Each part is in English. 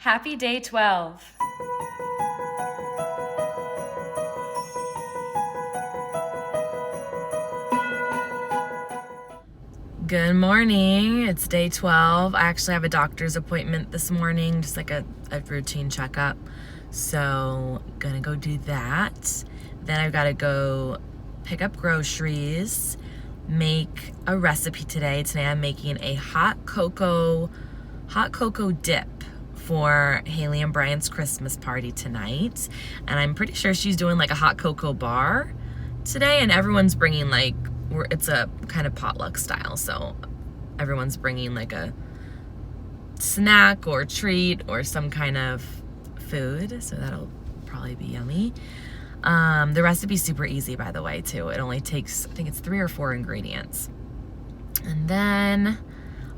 Happy day 12. Good morning. It's day 12. I actually have a doctor's appointment this morning, just like a routine checkup. So, gonna go do that. Then I've got to go pick up groceries, make a recipe today. Today I'm making a hot cocoa dip for Haley and Brian's Christmas party tonight. And I'm pretty sure she's doing like a hot cocoa bar today, and everyone's bringing like, it's a kind of potluck style, so everyone's bringing like a snack or treat or some kind of food, so that'll probably be yummy. The recipe's super easy, by the way, too. It only takes, I think it's 3 or 4 ingredients. And then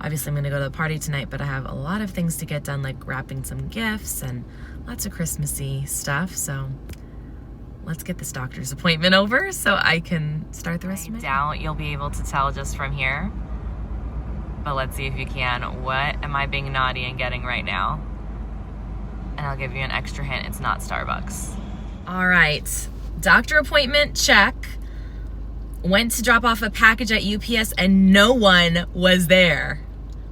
obviously I'm gonna go to the party tonight, but I have a lot of things to get done, like wrapping some gifts and lots of Christmassy stuff, so let's get this doctor's appointment over so I can start the rest of my day. I doubt you'll be able to tell just from here, but let's see if you can. What am I being naughty and getting right now? And I'll give you an extra hint, it's not Starbucks. All right, doctor appointment, check. Went to drop off a package at UPS and no one was there.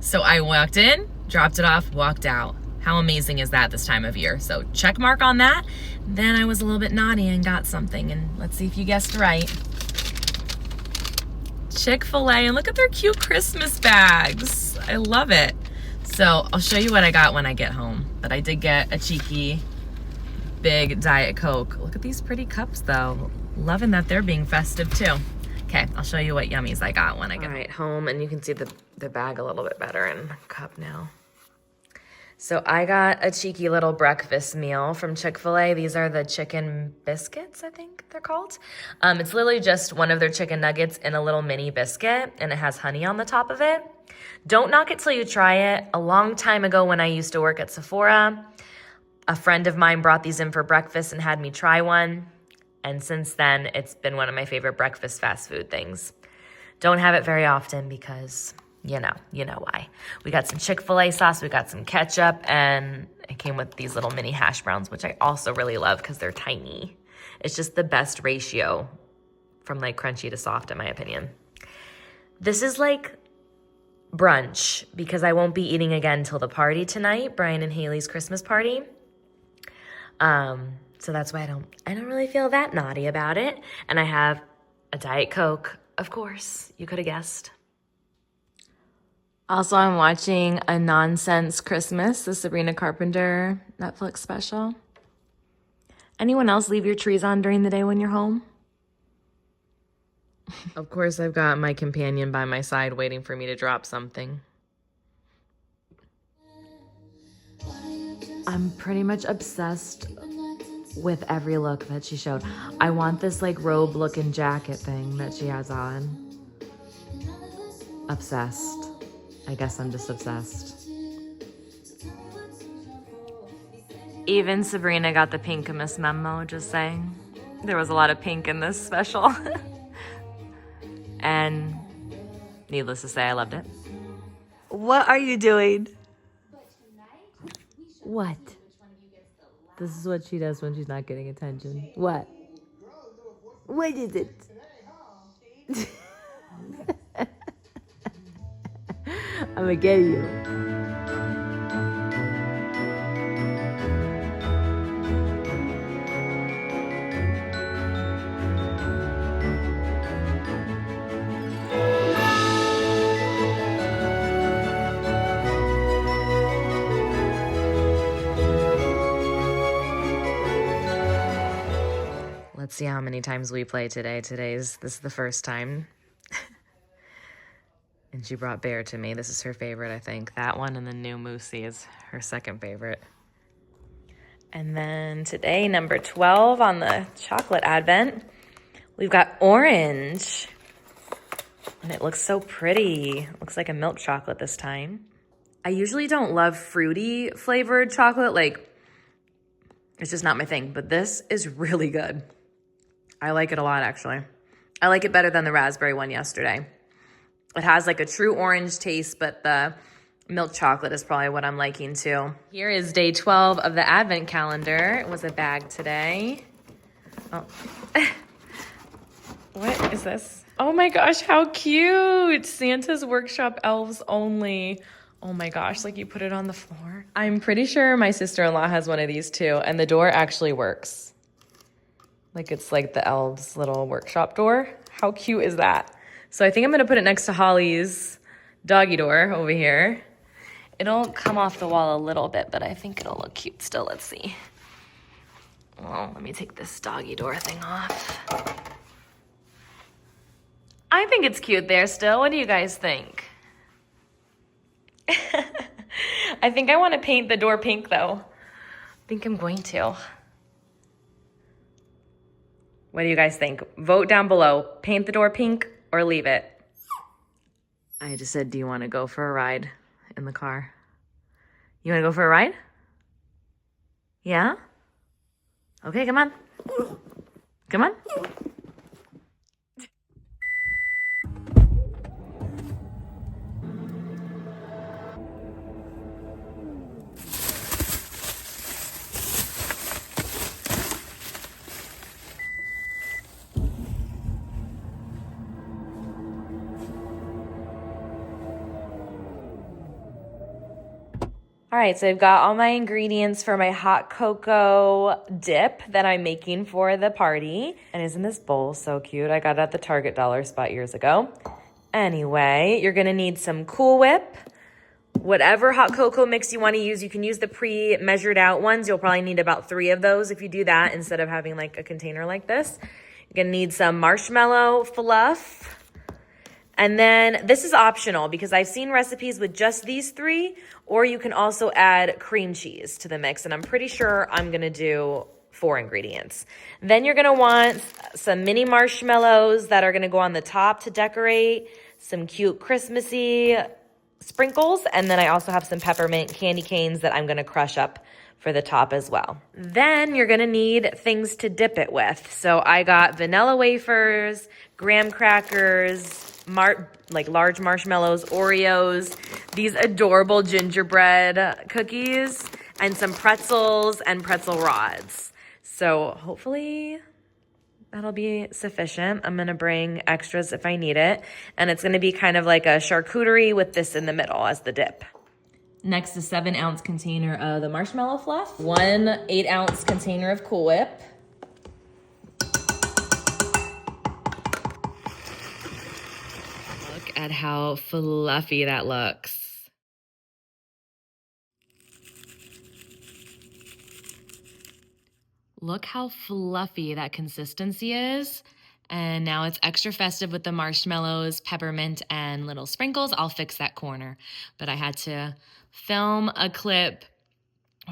So I walked in, dropped it off, walked out. How amazing is that this time of year? So check mark on that. Then I was a little bit naughty and got something, and let's see if you guessed right. Chick-fil-A, and look at their cute Christmas bags. I love it. So I'll show you what I got when I get home. But I did get a cheeky big Diet Coke. Look at these pretty cups though. Loving that they're being festive too. Okay, I'll show you what yummies I got when I get home, and you can see the bag a little bit better in cup now. So I got a cheeky little breakfast meal from Chick-fil-A. These are the chicken biscuits, I think they're called. It's literally just one of their chicken nuggets in a little mini biscuit, and it has honey on the top of it. Don't knock it till you try it. A long time ago when I used to work at Sephora, a friend of mine brought these in for breakfast and had me try one. And since then, it's been one of my favorite breakfast fast food things. Don't have it very often because, you know why. We got some Chick-fil-A sauce, we got some ketchup, and it came with these little mini hash browns, which I also really love because they're tiny. It's just the best ratio from like crunchy to soft, in my opinion. This is like brunch because I won't be eating again till the party tonight, Brian and Haley's Christmas party. So that's why I don't really feel that naughty about it. And I have a Diet Coke, of course, you could have guessed. Also, I'm watching A Nonsense Christmas, the Sabrina Carpenter Netflix special. Anyone else leave your trees on during the day when you're home? Of course, I've got my companion by my side waiting for me to drop something. I'm pretty much obsessed with every look that she showed. I want this like robe looking jacket thing that she has on. Obsessed. I guess I'm just obsessed. Even Sabrina got the Pinkamus memo, just saying. There was a lot of pink in this special. And needless to say, I loved it. What are you doing? What? This is what she does when she's not getting attention. What? What is it? I'm gonna get you. Let's see how many times we play today. This is the first time. And she brought Bear to me. This is her favorite, I think. That one and the new Moosey is her second favorite. And then today, number 12 on the chocolate advent, we've got orange. And it looks so pretty. Looks like a milk chocolate this time. I usually don't love fruity flavored chocolate. Like, it's just not my thing. But this is really good. I like it a lot, actually. I like it better than the raspberry one yesterday. It has like a true orange taste, but the Milk chocolate is probably what I'm liking too. Here is day 12 of the advent calendar. It was a bag today. Oh. What is this? Oh my gosh, how cute. Santa's Workshop elves only. Oh my gosh, like you put it on the floor. I'm pretty sure my sister-in-law has one of these too, and the door actually works. Like it's like the elves' little workshop door. How cute is that? So I think I'm gonna put it next to Holly's doggy door over here. It'll come off the wall a little bit, but I think it'll look cute still. Let's see. Well, let me take this doggy door thing off. I think it's cute there still. What do you guys think? I think I want to paint the door pink though. I think I'm going to. What do you guys think? Vote down below. Paint the door pink or leave it. I just said, do you want to go for a ride in the car? You want to go for a ride? Yeah? Okay, come on. Come on. All right, so I've got all my ingredients for my hot cocoa dip that I'm making for the party. And isn't this bowl so cute? I got it at the Target dollar spot years ago. Anyway, you're gonna need some Cool Whip. Whatever hot cocoa mix you wanna use, you can use the pre-measured out ones. You'll probably need about 3 of those if you do that instead of having like a container like this. You're gonna need some marshmallow fluff. And then this is optional because I've seen recipes with just these 3, or you can also add cream cheese to the mix. And I'm pretty sure I'm gonna do 4 ingredients. Then you're gonna want some mini marshmallows that are gonna go on the top to decorate, some cute Christmassy sprinkles, and then I also have some peppermint candy canes that I'm gonna crush up for the top as well. Then you're gonna need things to dip it with. So I got vanilla wafers, graham crackers, like large marshmallows, Oreos, these adorable gingerbread cookies, and some pretzels and pretzel rods. So hopefully that'll be sufficient. I'm gonna bring extras if I need it. And it's gonna be kind of like a charcuterie with this in the middle as the dip. Next, a 7-ounce container of the marshmallow fluff, 1 8-ounce container of Cool Whip, look at how fluffy that looks. Look how fluffy that consistency is. And now it's extra festive with the marshmallows, peppermint, and little sprinkles. I'll fix that corner. But I had to film a clip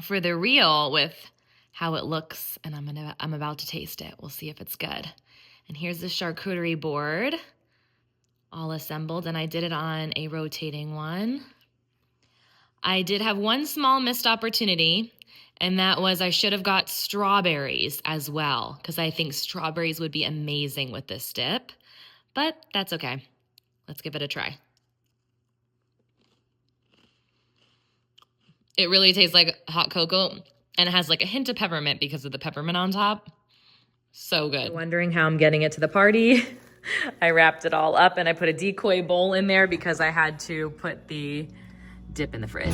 for the reel with how it looks, and I'm about to taste it. We'll see if it's good. And here's the charcuterie board, all assembled, and I did it on a rotating one. I did have one small missed opportunity, and that was I should have got strawberries as well, because I think strawberries would be amazing with this dip, but that's okay. Let's give it a try. It really tastes like hot cocoa, and it has like a hint of peppermint because of the peppermint on top. So good. Wondering how I'm getting it to the party? I wrapped it all up and I put a decoy bowl in there because I had to put the dip in the fridge.